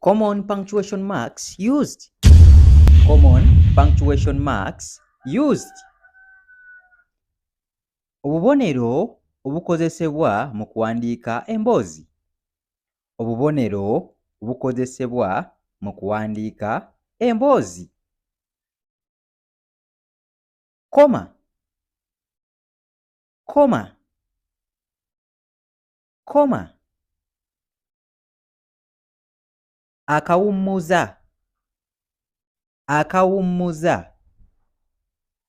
Common punctuation marks used. Common punctuation marks used. Obubonero obukozesebwa mu kuwandiika emboozi. Obubonero obukozesebwa mu kuwandiika emboozi. Koma, koma, koma. Akawummuza, akawummuza,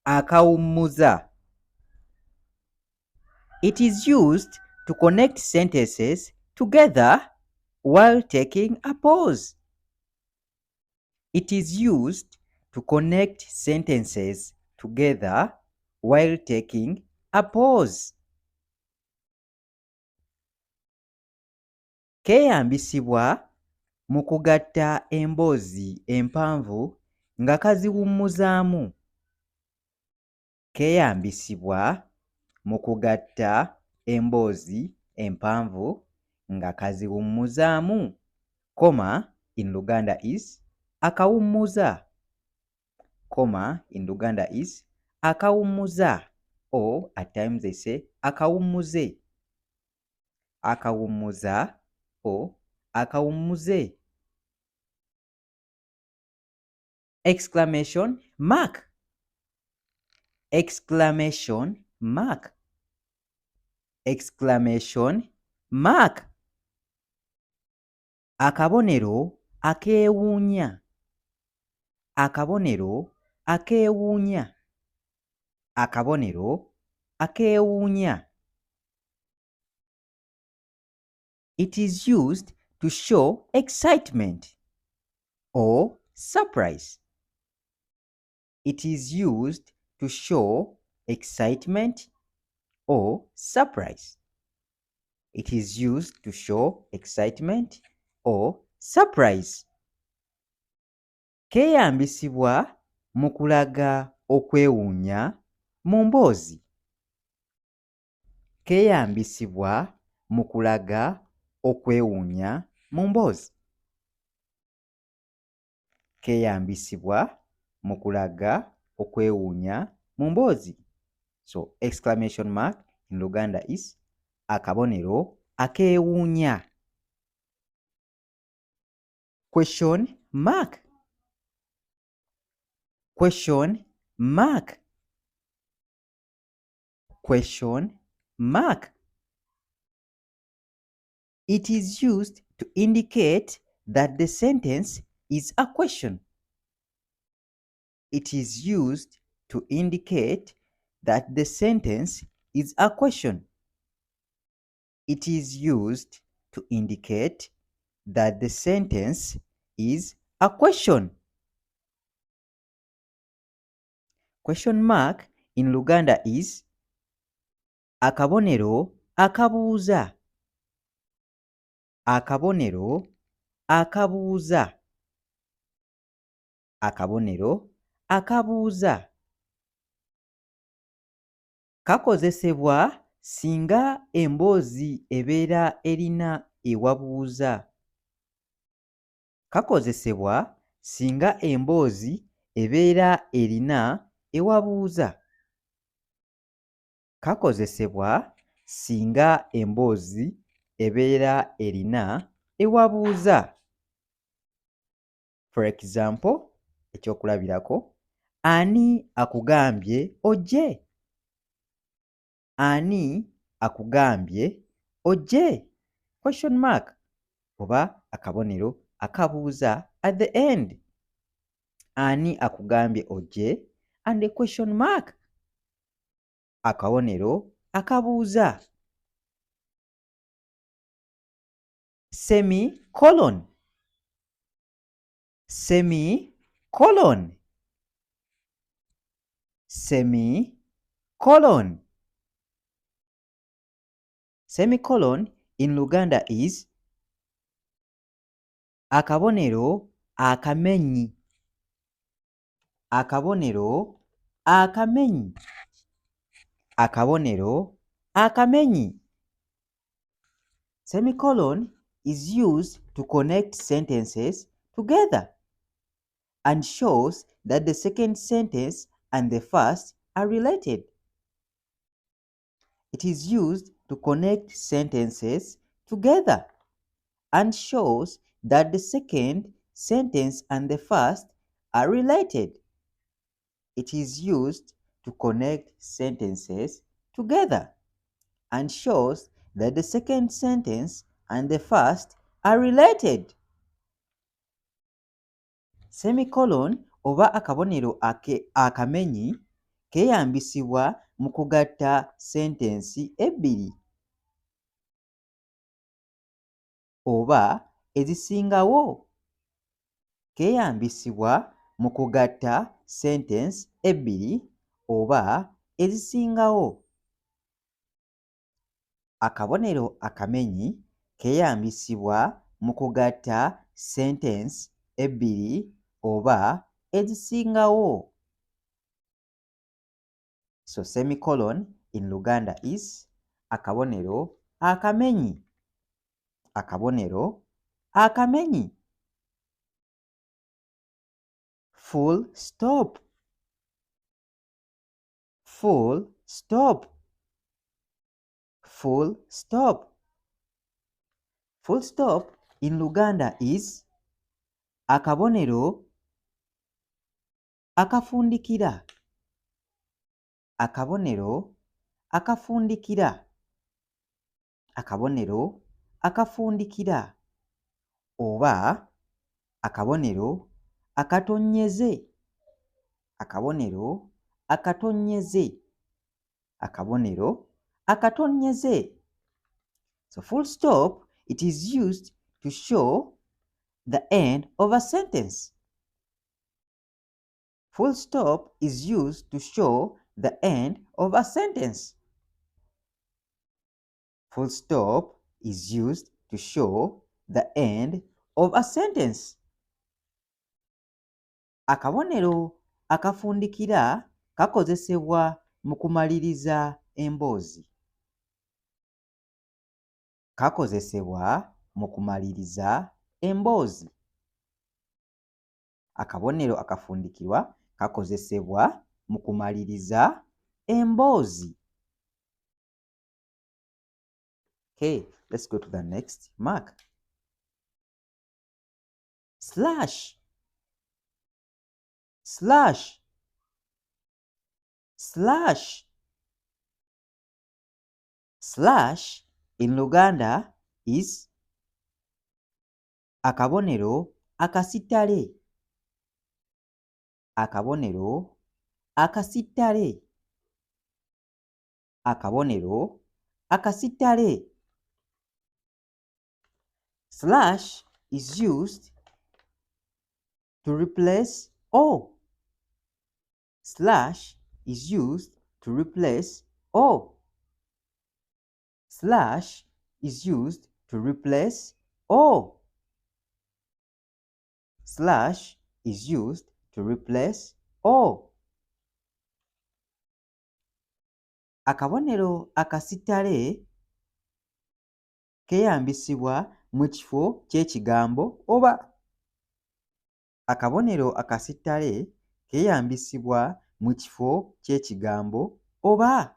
akawummuza. It is used to connect sentences together while taking a pause. It is used to connect sentences together while taking a pause. Keeyambisibwa mu kugatta emboozi empanvu nga kaziwummuzaamu. Keeyambisibwa mu kugatta emboozi empanvu nga kaziwummuzaamu. Comma in Luganda is akawummuza. Comma in Luganda is akawummuza, or at times they say akawummuze. Akawummuza or akawummuze. Exclamation mark. Exclamation mark. Exclamation mark. Akabonero akeewuunya. Akabonero akeewuunya. Akabonero akeewuunya. It is used to show excitement or surprise. It is used to show excitement or surprise. It is used to show excitement or surprise. Keeyambisibwa mu kulaga okwewuunya mu mboozi. Keeyambisibwa mu kulaga okwewuunya mu mboozi. Keeyambisibwa mu kulaga okwewuunya mu mboozi. So exclamation mark in Luganda is akabonero akeewuunya. Question mark. Question mark. Question mark. It is used to indicate that the sentence is a question. It is used to indicate that the sentence is a question. It is used to indicate that the sentence is a question. Question mark in Luganda is akabonero akabuuza. Akabonero akabuuza. Akabonero akabuuza. Kakozesebwa singa emboozi ebeera erina ewabuuza. Kakozesebwa singa emboozi ebeera erina ewabuuza. Kakozesebwa singa emboozi ebeera erina ewabuuza. For example, ekyokulabirako, ani akugambye ojje? Ani akugambye ojje? Question mark. Oba akabonero akabuuza at the end. Ani akugambye ojje and a question mark. Akabonero akabuuza. Semicolon. Semicolon. Semicolon. Semicolon in Luganda is akabonero akamenyi. Akabonero akamenyi. Akabonero akamenyi. Semicolon is used to connect sentences together and shows that the second sentence and the first are related. It is used to connect sentences together and shows that the second sentence and the first are related. It is used to connect sentences together and shows that the second sentence and the first are related. Semicolon oba akabonero akamenyi keeyambisibwa mu kugatta sentensi ebbiri oba ezisingawo. Keeyambisibwa mu kugatta sentensi ebbiri oba ezisingawo. Akabonero akamenyi keeyambisibwa mu kugatta sentensi ebbiri oba ezisingawo. So semicolon in Luganda is akabonero akamenyi. Akabonero akamenyi. Full stop. Full stop. Full stop. Full stop in Luganda is akabonero akafundikira. Akabonero akafundikira. Akabonero akafundikira oba akabonero akatonnyeze. Akabonero akatonnyeze. Akabonero akatonnyeze. So full stop, it is used to show the end of a sentence. Full stop is used to show the end of a sentence. Full stop is used to show the end of a sentence. Akabonero akafundikira kakozesebwa mu kumaliriza emboozi. Kakozesebwa mu kumaliriza emboozi. Akabonero akafundikirwa kakozesebwa mu kumaliriza emboozi. Okay, let's go to the next mark. Slash. Slash. Slash. Slash in Luganda is akabonero akasittale. Akabonero akasittale. Akabonero akasittale. Slash is used to replace O. Slash is used to replace O. Slash is used to replace O. Slash is used to replace O. Akabonero akasittale keeyambisibwa mu kifo ky'ekigambo oba. Akabonero akasittale keeyambisibwa mu kifo ky'ekigambo oba.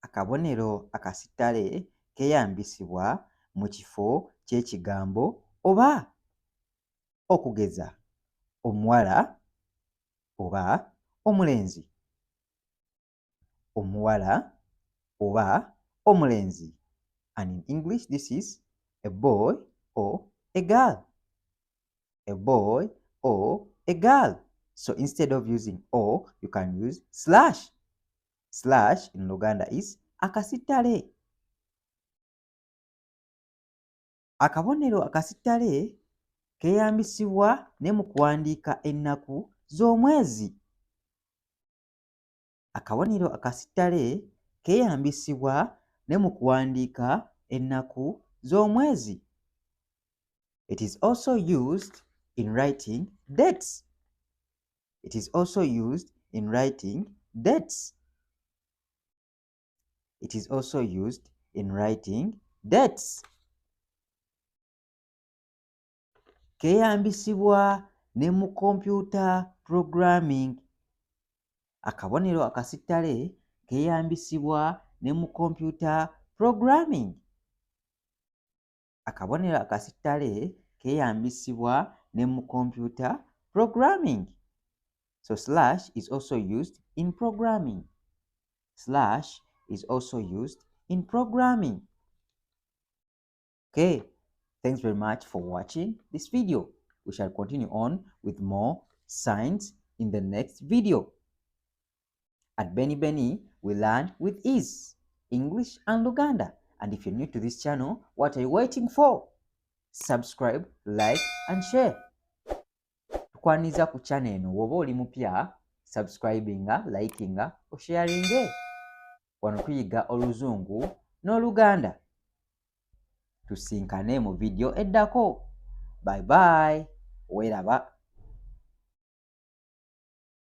Akabonero akasittale keeyambisibwa mu kifo ky'ekigambo oba. Okugeza omuwala oba omulenzi. Omuwala oba omulenzi. And in English, this is a boy or a girl. A boy or a girl. So instead of using O, you can use slash. Slash in Luganda is akasittale. Akabonero akasittale keeyambisibwa ne mu kuwandiika ennaku z'omwezi. Akabonero akasittale keeyambisibwa ne mu kuwandiika ennaku z'omwezi. It is also used in writing dates. It is also used in writing dates. It is also used in writing dates. keeyambisibwa ne mu computer programming. Akabonero akasittale keeyambisibwa ne mu computer programming. Akabonero akasittale keeyambisibwa ne mu computer programming. So slash is also used in programming. Slash is also used in programming. Okay, thanks very much for watching this video. We shall continue on with more signs in the next video. At Benny Benny, we learn with ease, English and Luganda. And if you're new to this channel, what are you waiting for? Subscribe, like and share. Tukwaniza ku channel eno woba oli mupya, subscribinga, likinga, osharinge. Wano tuyiga Oluzungu n'Oluganda. Tusinkane mu video eddako. Bye bye. Weraba.